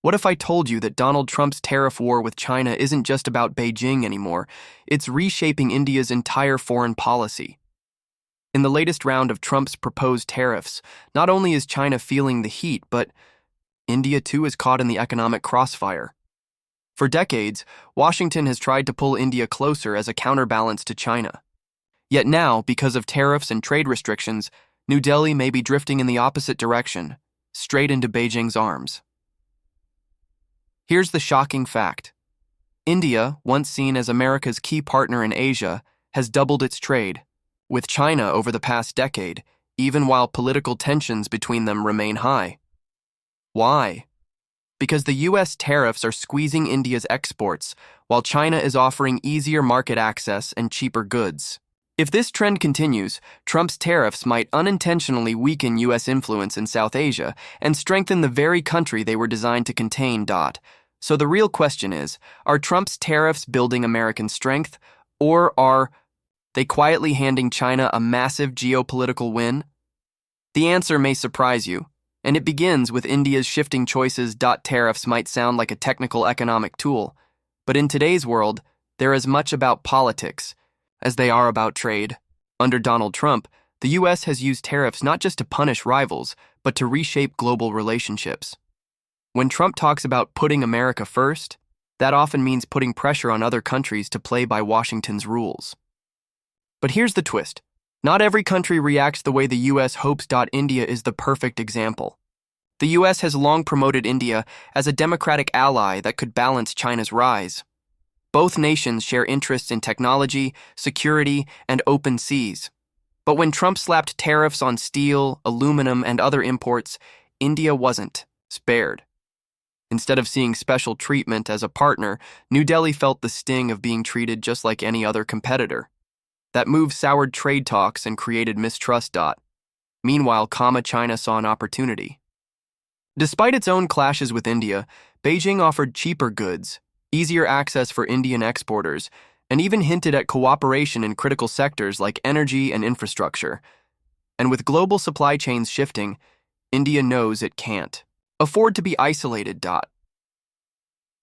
What if I told you that Donald Trump's tariff war with China isn't just about Beijing anymore, it's reshaping India's entire foreign policy? In the latest round of Trump's proposed tariffs, not only is China feeling the heat, but India too is caught in the economic crossfire. For decades, Washington has tried to pull India closer as a counterbalance to China. Yet now, because of tariffs and trade restrictions, New Delhi may be drifting in the opposite direction, straight into Beijing's arms. Here's the shocking fact. India, once seen as America's key partner in Asia, has doubled its trade with China over the past decade, even while political tensions between them remain high. Why? Because the U.S. tariffs are squeezing India's exports, while China is offering easier market access and cheaper goods. If this trend continues, Trump's tariffs might unintentionally weaken U.S. influence in South Asia and strengthen the very country they were designed to contain. So the real question is, are Trump's tariffs building American strength, or are they quietly handing China a massive geopolitical win? The answer may surprise you, and it begins with India's shifting choices. Tariffs might sound like a technical economic tool, but in today's world, they're as much about politics as they are about trade. Under Donald Trump, the U.S. has used tariffs not just to punish rivals, but to reshape global relationships. When Trump talks about putting America first, that often means putting pressure on other countries to play by Washington's rules. But here's the twist. Not every country reacts the way the U.S. hopes. India is the perfect example. The U.S. has long promoted India as a democratic ally that could balance China's rise. Both nations share interests in technology, security, and open seas. But when Trump slapped tariffs on steel, aluminum, and other imports, India wasn't spared. Instead of seeing special treatment as a partner, New Delhi felt the sting of being treated just like any other competitor. That move soured trade talks and created mistrust. Meanwhile, China saw an opportunity. Despite its own clashes with India, Beijing offered cheaper goods, easier access for Indian exporters, and even hinted at cooperation in critical sectors like energy and infrastructure. And with global supply chains shifting, India knows it can't afford to be isolated.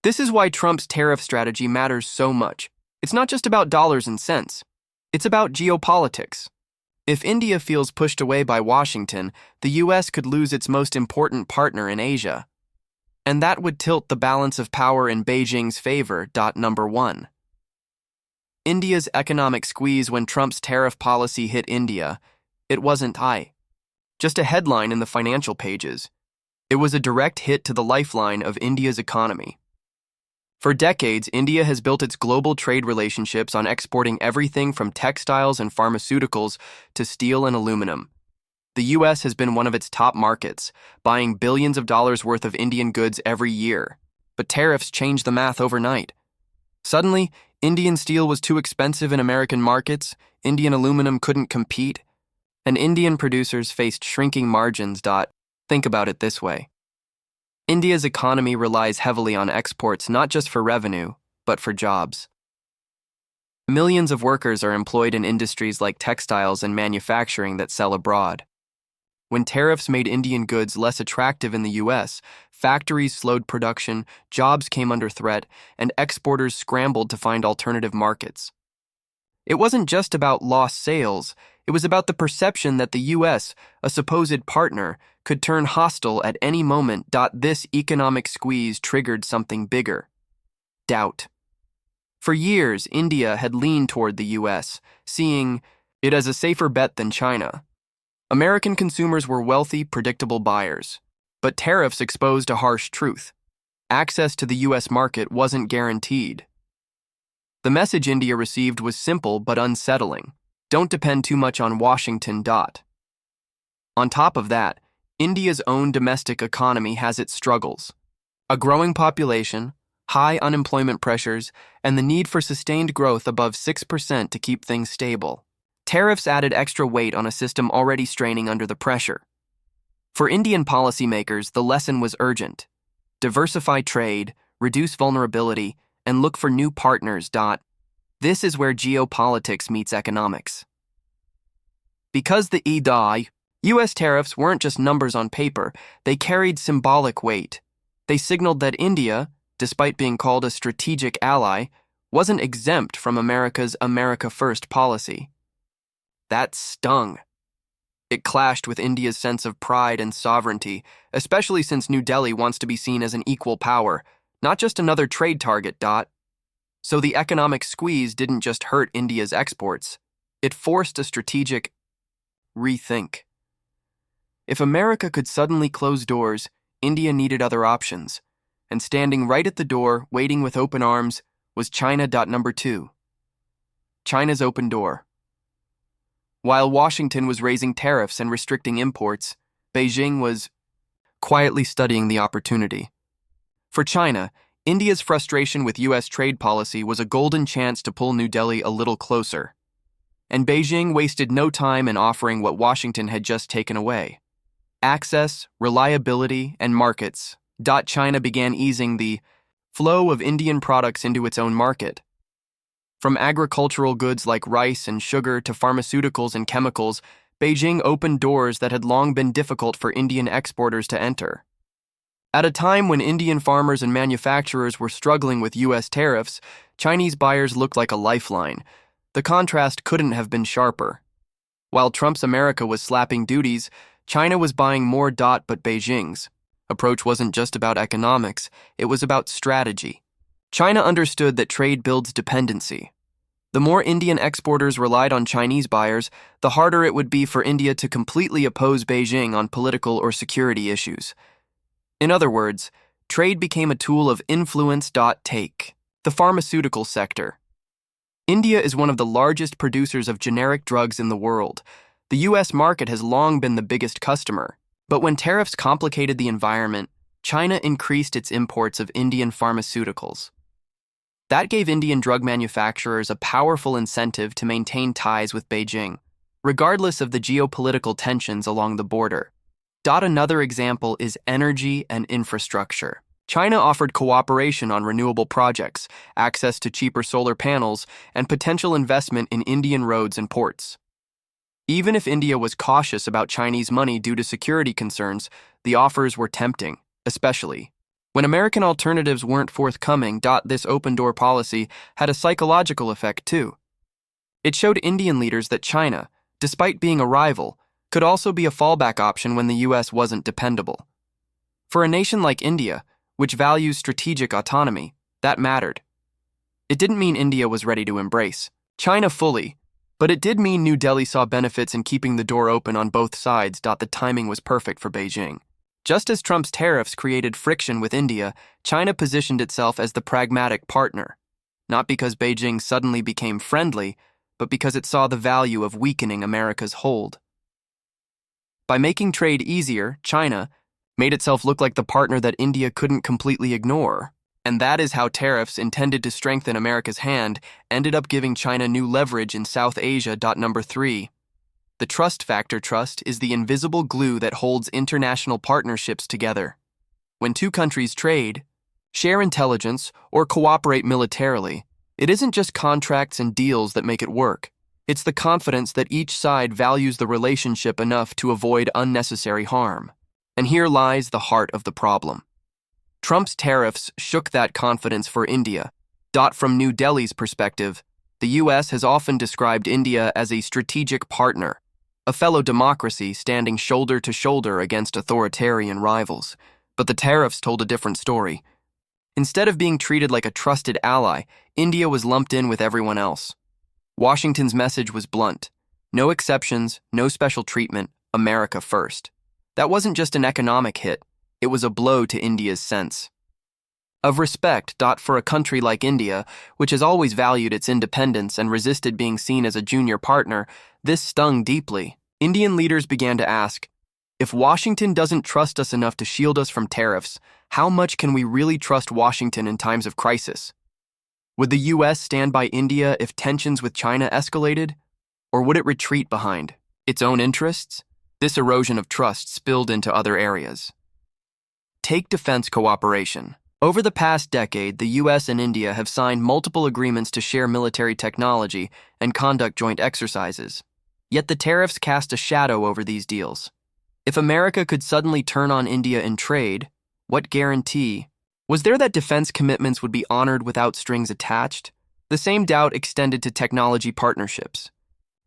This is why Trump's tariff strategy matters so much. It's not just about dollars and cents. It's about geopolitics. If India feels pushed away by Washington, the U.S. could lose its most important partner in Asia. And that would tilt the balance of power in Beijing's favor. Number 1. India's economic squeeze. When Trump's tariff policy hit India, it wasn't just a headline in the financial pages. It was a direct hit to the lifeline of India's economy. For decades, India has built its global trade relationships on exporting everything from textiles and pharmaceuticals to steel and aluminum. The U.S. has been one of its top markets, buying billions of dollars worth of Indian goods every year. But tariffs changed the math overnight. Suddenly, Indian steel was too expensive in American markets, Indian aluminum couldn't compete, and Indian producers faced shrinking margins. Think about it this way. India's economy relies heavily on exports not just for revenue, but for jobs. Millions of workers are employed in industries like textiles and manufacturing that sell abroad. When tariffs made Indian goods less attractive in the U.S., factories slowed production, jobs came under threat, and exporters scrambled to find alternative markets. It wasn't just about lost sales, it was about the perception that the U.S., a supposed partner, could turn hostile at any moment. This economic squeeze triggered something bigger: doubt. For years, India had leaned toward the U.S., seeing it as a safer bet than China. American consumers were wealthy, predictable buyers. But tariffs exposed a harsh truth. Access to the U.S. market wasn't guaranteed. The message India received was simple but unsettling. Don't depend too much on Washington. On top of that, India's own domestic economy has its struggles. A growing population, high unemployment pressures, and the need for sustained growth above 6% to keep things stable. Tariffs added extra weight on a system already straining under the pressure. For Indian policymakers, the lesson was urgent. Diversify trade, reduce vulnerability, and look for new partners. This is where geopolitics meets economics. Because the U.S. tariffs weren't just numbers on paper, they carried symbolic weight. They signaled that India, despite being called a strategic ally, wasn't exempt from America's America First policy. That stung. It clashed with India's sense of pride and sovereignty, especially since New Delhi wants to be seen as an equal power, not just another trade target. So the economic squeeze didn't just hurt India's exports, it forced a strategic rethink. If America could suddenly close doors, India needed other options, and standing right at the door, waiting with open arms, was China. Number 2. China's open door. While Washington was raising tariffs and restricting imports, Beijing was quietly studying the opportunity. For China, India's frustration with U.S. trade policy was a golden chance to pull New Delhi a little closer. And Beijing wasted no time in offering what Washington had just taken away: access, reliability, and markets. China began easing the flow of Indian products into its own market. From agricultural goods like rice and sugar to pharmaceuticals and chemicals, Beijing opened doors that had long been difficult for Indian exporters to enter. At a time when Indian farmers and manufacturers were struggling with U.S. tariffs, Chinese buyers looked like a lifeline. The contrast couldn't have been sharper. While Trump's America was slapping duties, China was buying more. But Beijing's approach wasn't just about economics, it was about strategy. China understood that trade builds dependency. The more Indian exporters relied on Chinese buyers, the harder it would be for India to completely oppose Beijing on political or security issues. In other words, trade became a tool of influence. Take the pharmaceutical sector. India is one of the largest producers of generic drugs in the world. The U.S. market has long been the biggest customer. But when tariffs complicated the environment, China increased its imports of Indian pharmaceuticals. That gave Indian drug manufacturers a powerful incentive to maintain ties with Beijing, regardless of the geopolitical tensions along the border. Another example is energy and infrastructure. China offered cooperation on renewable projects, access to cheaper solar panels, and potential investment in Indian roads and ports. Even if India was cautious about Chinese money due to security concerns, the offers were tempting, especially when American alternatives weren't forthcoming. This open-door policy had a psychological effect too. It showed Indian leaders that China, despite being a rival, could also be a fallback option when the U.S. wasn't dependable. For a nation like India, which values strategic autonomy, that mattered. It didn't mean India was ready to embrace China fully, but it did mean New Delhi saw benefits in keeping the door open on both sides. The timing was perfect for Beijing. Just as Trump's tariffs created friction with India, China positioned itself as the pragmatic partner, not because Beijing suddenly became friendly, but because it saw the value of weakening America's hold. By making trade easier, China made itself look like the partner that India couldn't completely ignore. And that is how tariffs intended to strengthen America's hand ended up giving China new leverage in South Asia. Number 3. The trust factor. Trust is the invisible glue that holds international partnerships together. When two countries trade, share intelligence, or cooperate militarily, it isn't just contracts and deals that make it work. It's the confidence that each side values the relationship enough to avoid unnecessary harm. And here lies the heart of the problem. Trump's tariffs shook that confidence for India. From New Delhi's perspective, the U.S. has often described India as a strategic partner, a fellow democracy standing shoulder to shoulder against authoritarian rivals. But the tariffs told a different story. Instead of being treated like a trusted ally, India was lumped in with everyone else. Washington's message was blunt. No exceptions, no special treatment, America first. That wasn't just an economic hit, it was a blow to India's sense of respect. For a country like India, which has always valued its independence and resisted being seen as a junior partner, this stung deeply. Indian leaders began to ask, if Washington doesn't trust us enough to shield us from tariffs, how much can we really trust Washington in times of crisis? Would the U.S. stand by India if tensions with China escalated? Or would it retreat behind its own interests? This erosion of trust spilled into other areas. Take defense cooperation. Over the past decade, the U.S. and India have signed multiple agreements to share military technology and conduct joint exercises. Yet the tariffs cast a shadow over these deals. If America could suddenly turn on India in trade, What guarantee? Was there that defense commitments would be honored without strings attached? The same doubt extended to technology partnerships.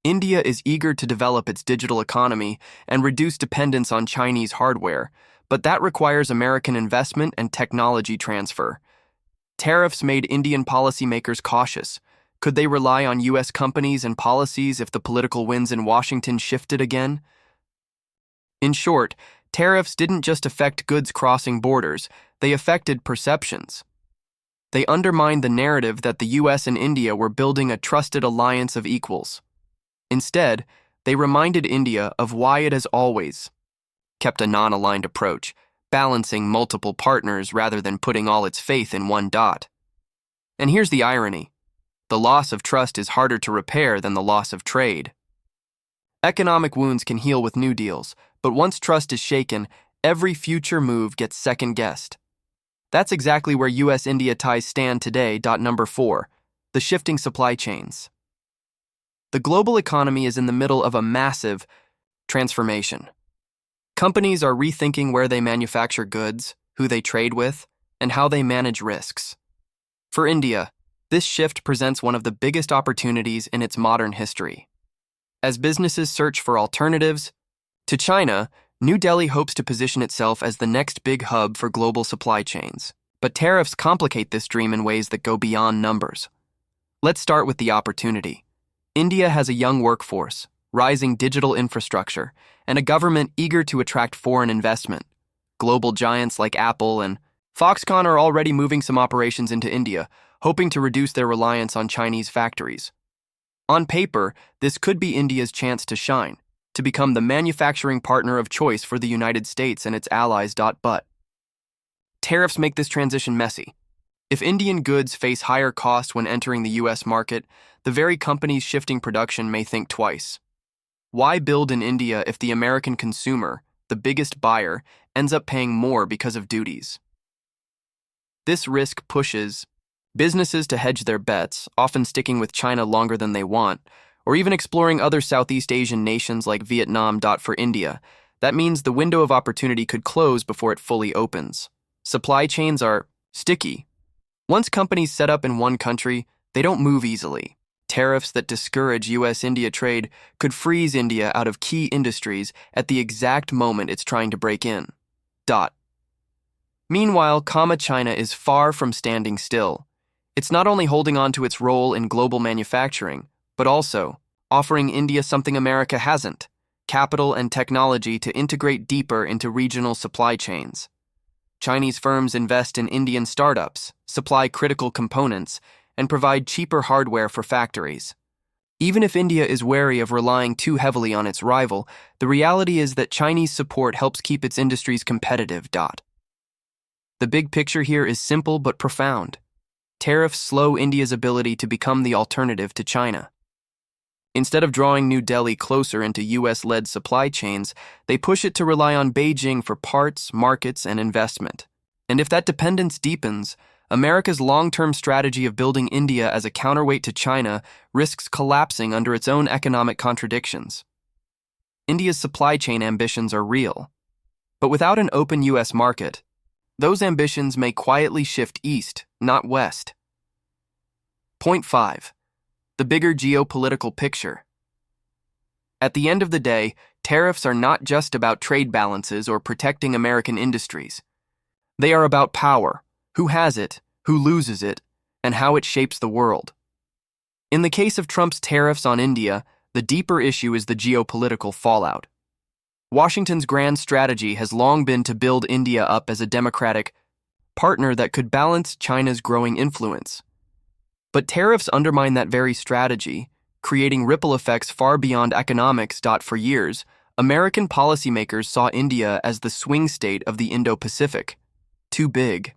India is eager to develop its digital economy and reduce dependence on Chinese hardware, but that requires American investment and technology transfer. Tariffs made Indian policymakers cautious. Could they rely on U.S. companies and policies if the political winds in Washington shifted again? In short, tariffs didn't just affect goods crossing borders, they affected perceptions. They undermined the narrative that the U.S. and India were building a trusted alliance of equals. Instead, they reminded India of why it has always kept a non-aligned approach, balancing multiple partners rather than putting all its faith in one dot. And here's the irony. The loss of trust is harder to repair than the loss of trade. Economic wounds can heal with new deals, but once trust is shaken, every future move gets second-guessed. That's exactly where U.S. India ties stand today. Number 4, the shifting supply chains. The global economy is in the middle of a massive transformation. Companies are rethinking where they manufacture goods, who they trade with, and how they manage risks. For India, this shift presents one of the biggest opportunities in its modern history. As businesses search for alternatives to China, New Delhi hopes to position itself as the next big hub for global supply chains. But tariffs complicate this dream in ways that go beyond numbers. Let's start with the opportunity. India has a young workforce, rising digital infrastructure, and a government eager to attract foreign investment. Global giants like Apple and Foxconn are already moving some operations into India, hoping to reduce their reliance on Chinese factories. On paper, this could be India's chance to shine, to become the manufacturing partner of choice for the United States and its allies. But tariffs make this transition messy. If Indian goods face higher costs when entering the U.S. market, the very companies shifting production may think twice. Why build in India if the American consumer, the biggest buyer, ends up paying more because of duties? This risk pushes businesses to hedge their bets, often sticking with China longer than they want, or even exploring other Southeast Asian nations like Vietnam. For India, that means the window of opportunity could close before it fully opens. Supply chains are sticky. Once companies set up in one country, they don't move easily. Tariffs that discourage U.S.-India trade could freeze India out of key industries at the exact moment it's trying to break in. Meanwhile, China is far from standing still. It's not only holding on to its role in global manufacturing, but also offering India something America hasn't: capital and technology to integrate deeper into regional supply chains. Chinese firms invest in Indian startups, supply critical components, and provide cheaper hardware for factories. Even if India is wary of relying too heavily on its rival, the reality is that Chinese support helps keep its industries competitive. The big picture here is simple but profound. Tariffs slow India's ability to become the alternative to China. Instead of drawing New Delhi closer into U.S.-led supply chains, they push it to rely on Beijing for parts, markets, and investment. And if that dependence deepens, America's long-term strategy of building India as a counterweight to China risks collapsing under its own economic contradictions. India's supply chain ambitions are real. But without an open U.S. market, those ambitions may quietly shift east, not west. Point 5. The bigger geopolitical picture. At the end of the day, tariffs are not just about trade balances or protecting American industries. They are about power, who has it, who loses it, and how it shapes the world. In the case of Trump's tariffs on India, the deeper issue is the geopolitical fallout. Washington's grand strategy has long been to build India up as a democratic partner that could balance China's growing influence. But tariffs undermine that very strategy, creating ripple effects far beyond economics. For years, American policymakers saw India as the swing state of the Indo-Pacific, too big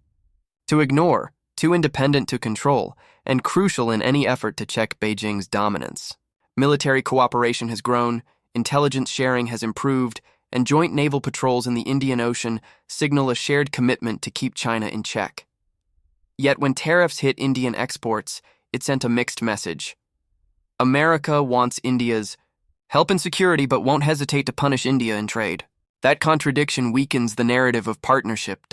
to ignore, too independent to control, and crucial in any effort to check Beijing's dominance. Military cooperation has grown, intelligence sharing has improved, and joint naval patrols in the Indian Ocean signal a shared commitment to keep China in check. Yet when tariffs hit Indian exports, it sent a mixed message. America wants India's help and security but won't hesitate to punish India in trade. That contradiction weakens the narrative of partnership.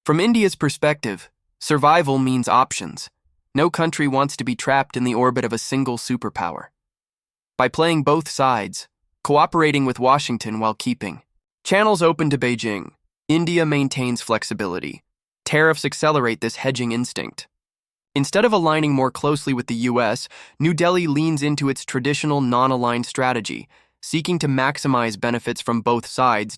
From India's perspective, survival means options. No country wants to be trapped in the orbit of a single superpower. By playing both sides, cooperating with Washington while keeping channels open to Beijing, India maintains flexibility. Tariffs accelerate this hedging instinct. Instead of aligning more closely with the U.S., New Delhi leans into its traditional non-aligned strategy, seeking to maximize benefits from both sides.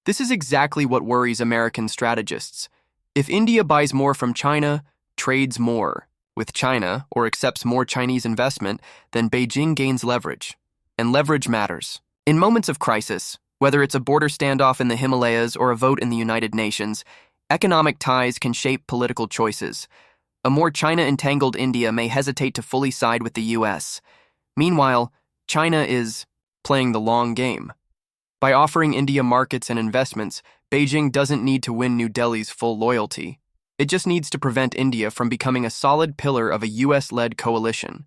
This is exactly what worries American strategists. If India buys more from China, trades more with China, or accepts more Chinese investment, then Beijing gains leverage. And leverage matters. In moments of crisis, whether it's a border standoff in the Himalayas or a vote in the United Nations, economic ties can shape political choices. A more China-entangled India may hesitate to fully side with the U.S. Meanwhile, China is playing the long game. By offering India markets and investments, Beijing doesn't need to win New Delhi's full loyalty. It just needs to prevent India from becoming a solid pillar of a U.S.-led coalition.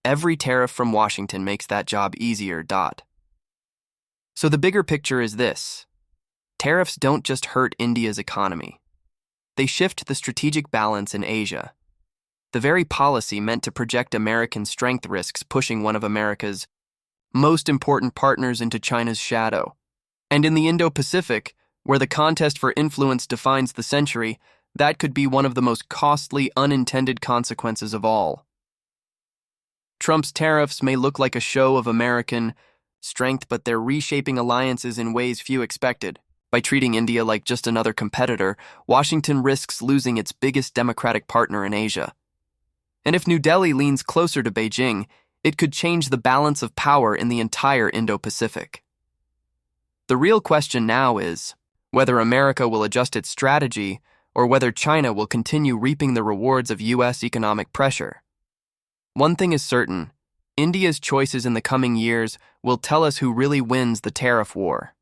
Every tariff from Washington makes that job easier. So the bigger picture is this. Tariffs don't just hurt India's economy. They shift the strategic balance in Asia. The very policy meant to project American strength risks pushing one of America's most important partners into China's shadow. And in the Indo-Pacific, where the contest for influence defines the century, that could be one of the most costly unintended consequences of all. Trump's tariffs may look like a show of American strength, but they're reshaping alliances in ways few expected. By treating India like just another competitor, Washington risks losing its biggest democratic partner in Asia. And if New Delhi leans closer to Beijing, it could change the balance of power in the entire Indo-Pacific. The real question now is whether America will adjust its strategy or whether China will continue reaping the rewards of U.S. economic pressure. One thing is certain, India's choices in the coming years will tell us who really wins the tariff war.